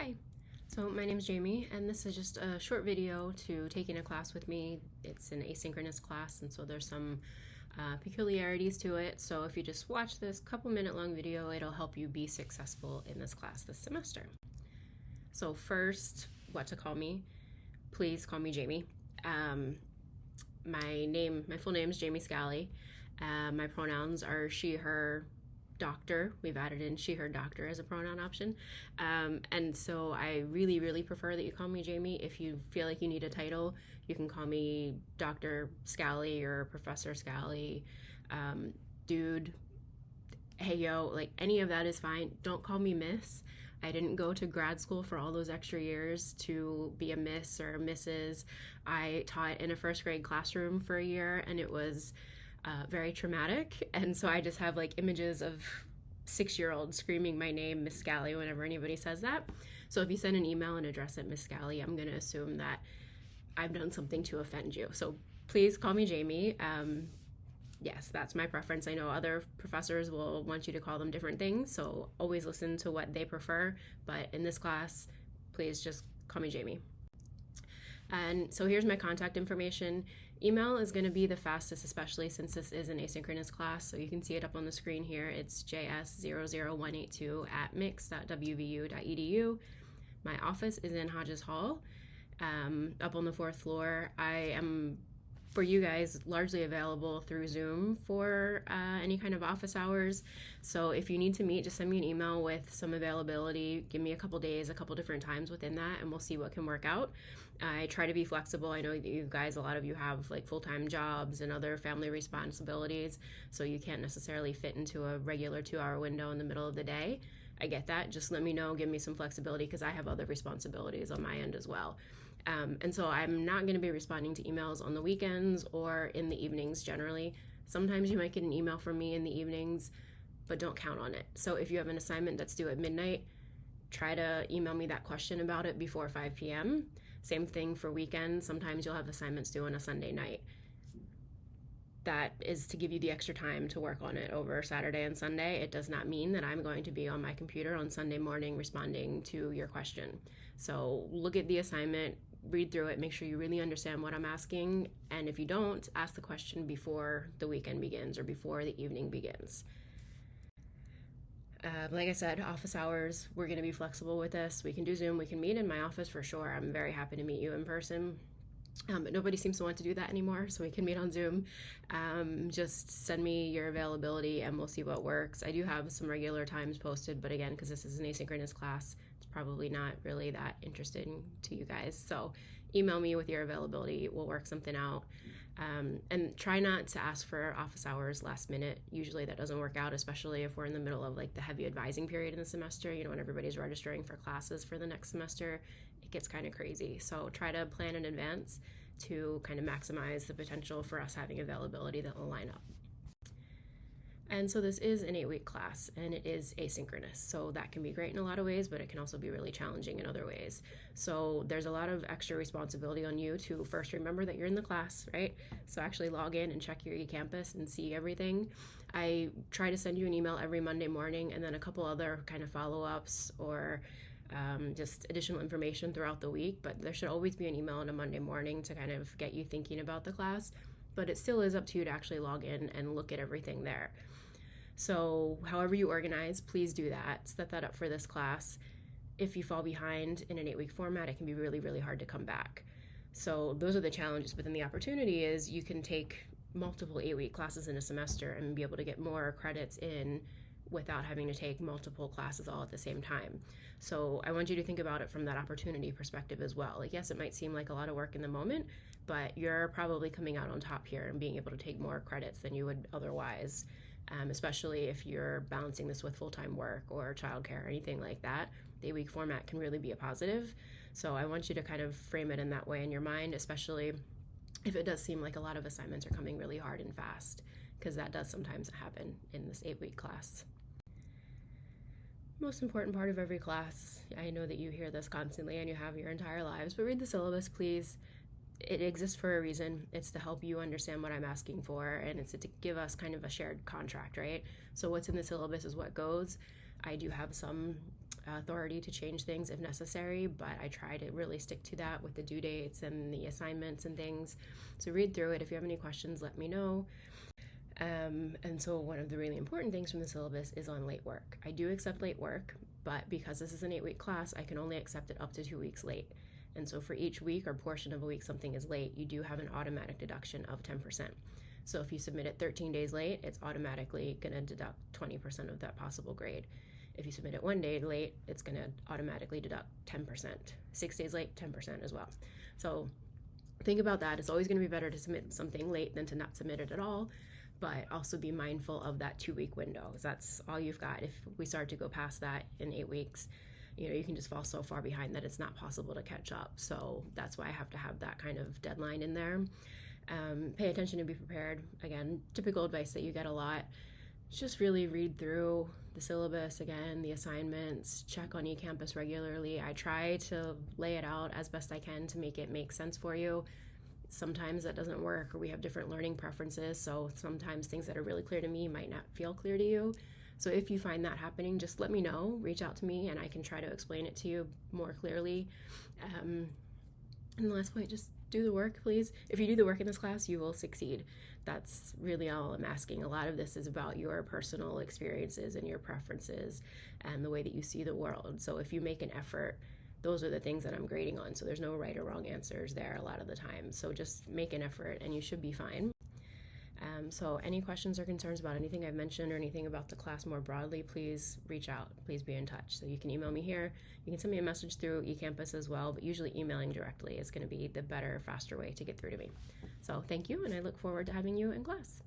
Hi, so my name is Jamie, and this is just a short video to taking a class with me. It's an asynchronous class, and so there's some peculiarities to it. So if you just watch this couple-minute long video, it'll help you be successful in this class this semester. So first, what to call me? Please call me Jamie. My full name is Jamie Scally. My pronouns are she, her, doctor. We've added in she, her, doctor as a pronoun option. And so I really prefer that you call me Jamie. If you feel like you need a title, you can call me Dr. Scally or Professor Scally, dude, hey yo, like any of that is fine. Don't call me Miss. I didn't go to grad school for all those extra years to be a Miss or a Mrs. I taught in a first grade classroom for a year, and it was very traumatic, and so I just have like images of 6-year-olds screaming my name, Miss Scally, whenever anybody says that. So if you send an email and address it Miss Scally, I'm going to assume that I've done something to offend you. So please call me Jamie. Yes, that's my preference. I know other professors will want you to call them different things, so always listen to what they prefer. But in this class, please just call me Jamie. And so here's my contact information. Email is going to be the fastest, especially since this is an asynchronous class. So you can see it up on the screen here. It's js00182@mix.wvu.edu. My office is in Hodges Hall, up on the 4th floor. I am, for you guys, largely available through Zoom for any kind of office hours. So if you need to meet, just send me an email with some availability. Give me a couple days, a couple different times within that, and we'll see what can work out. I try to be flexible. I know that you guys, a lot of you have like full-time jobs and other family responsibilities, so you can't necessarily fit into a regular 2-hour window in the middle of the day. I get that. Just let me know, give me some flexibility, because I have other responsibilities on my end as well. And so I'm not going to be responding to emails on the weekends or in the evenings generally. Sometimes you might get an email from me in the evenings, but don't count on it. So if you have an assignment that's due at midnight, try to email me that question about it before 5 p.m. Same thing for weekends. Sometimes you'll have assignments due on a Sunday night. That is to give you the extra time to work on it over Saturday and Sunday. It does not mean that I'm going to be on my computer on Sunday morning responding to your question. So look at the assignment, read through it, make sure you really understand what I'm asking, and if you don't, ask the question before the weekend begins or before the evening begins. Like I said, office hours, we're going to be flexible with this. We can do Zoom, we can meet in my office for sure. I'm very happy to meet you in person. But nobody seems to want to do that anymore, so we can meet on Zoom. Just send me your availability and we'll see what works. I do have some regular times posted, but again, because this is an asynchronous class, it's probably not really that interesting to you guys. So email me with your availability. We'll work something out. And try not to ask for office hours last minute. Usually that doesn't work out, especially if we're in the middle of like the heavy advising period in the semester, when everybody's registering for classes for the next semester. It gets kind of crazy. So try to plan in advance to kind of maximize the potential for us having availability that will line up. And so this is an 8-week class, and it is asynchronous. So that can be great in a lot of ways, but it can also be really challenging in other ways. So there's a lot of extra responsibility on you to first remember that you're in the class, right? So actually log in and check your eCampus and see everything. I try to send you an email every Monday morning, and then a couple other kind of follow-ups or just additional information throughout the week, but there should always be an email on a Monday morning to kind of get you thinking about the class. But it still is up to you to actually log in and look at everything there. So however you organize, please do that. Set that up for this class. If you fall behind in an 8-week format, it can be really hard to come back. So those are the challenges, but then the opportunity is you can take multiple 8-week classes in a semester and be able to get more credits in without having to take multiple classes all at the same time. So I want you to think about it from that opportunity perspective as well. Like, yes, it might seem like a lot of work in the moment, but you're probably coming out on top here and being able to take more credits than you would otherwise, especially if you're balancing this with full-time work or childcare or anything like that. The 8-week format can really be a positive. So I want you to kind of frame it in that way in your mind, especially if it does seem like a lot of assignments are coming really hard and fast, because that does sometimes happen in this 8-week class. Most important part of every class, I know that you hear this constantly and you have your entire lives, but read the syllabus, please. It exists for a reason. It's to help you understand what I'm asking for, and it's to give us kind of a shared contract, right? So what's in the syllabus is what goes. I do have some authority to change things if necessary, but I try to really stick to that with the due dates and the assignments and things. So read through it. If you have any questions, let me know. And so one of the really important things from the syllabus is on late work. I do accept late work, but because this is an 8-week class, I can only accept it up to 2 weeks late. And so for each week or portion of a week something is late, you do have an automatic deduction of 10%. So if you submit it 13 days late, it's automatically going to deduct 20% of that possible grade. If you submit it 1 day late, it's going to automatically deduct 10%. 6 days late, 10% as well. So think about that. It's always going to be better to submit something late than to not submit it at all. But also be mindful of that 2-week window, because that's all you've got. If we start to go past that in 8 weeks, you can just fall so far behind that it's not possible to catch up. So that's why I have to have that kind of deadline in there. Pay attention and be prepared. Again, typical advice that you get a lot. Just really read through the syllabus again, the assignments, check on eCampus regularly. I try to lay it out as best I can to make it make sense for you. Sometimes that doesn't work, or we have different learning preferences, so sometimes things that are really clear to me might not feel clear to you. So if you find that happening, just let me know, reach out to me, and I can try to explain it to you more clearly. And the last point, just do the work, please. If you do the work in this class, you will succeed. That's really all I'm asking. A lot of this is about your personal experiences and your preferences and the way that you see the world. So if you make an effort, those are the things that I'm grading on. So there's no right or wrong answers there a lot of the time. So just make an effort and you should be fine. So any questions or concerns about anything I've mentioned or anything about the class more broadly, please reach out. Please be in touch. So you can email me here. You can send me a message through eCampus as well, but usually emailing directly is going to be the better, faster way to get through to me. So thank you, and I look forward to having you in class.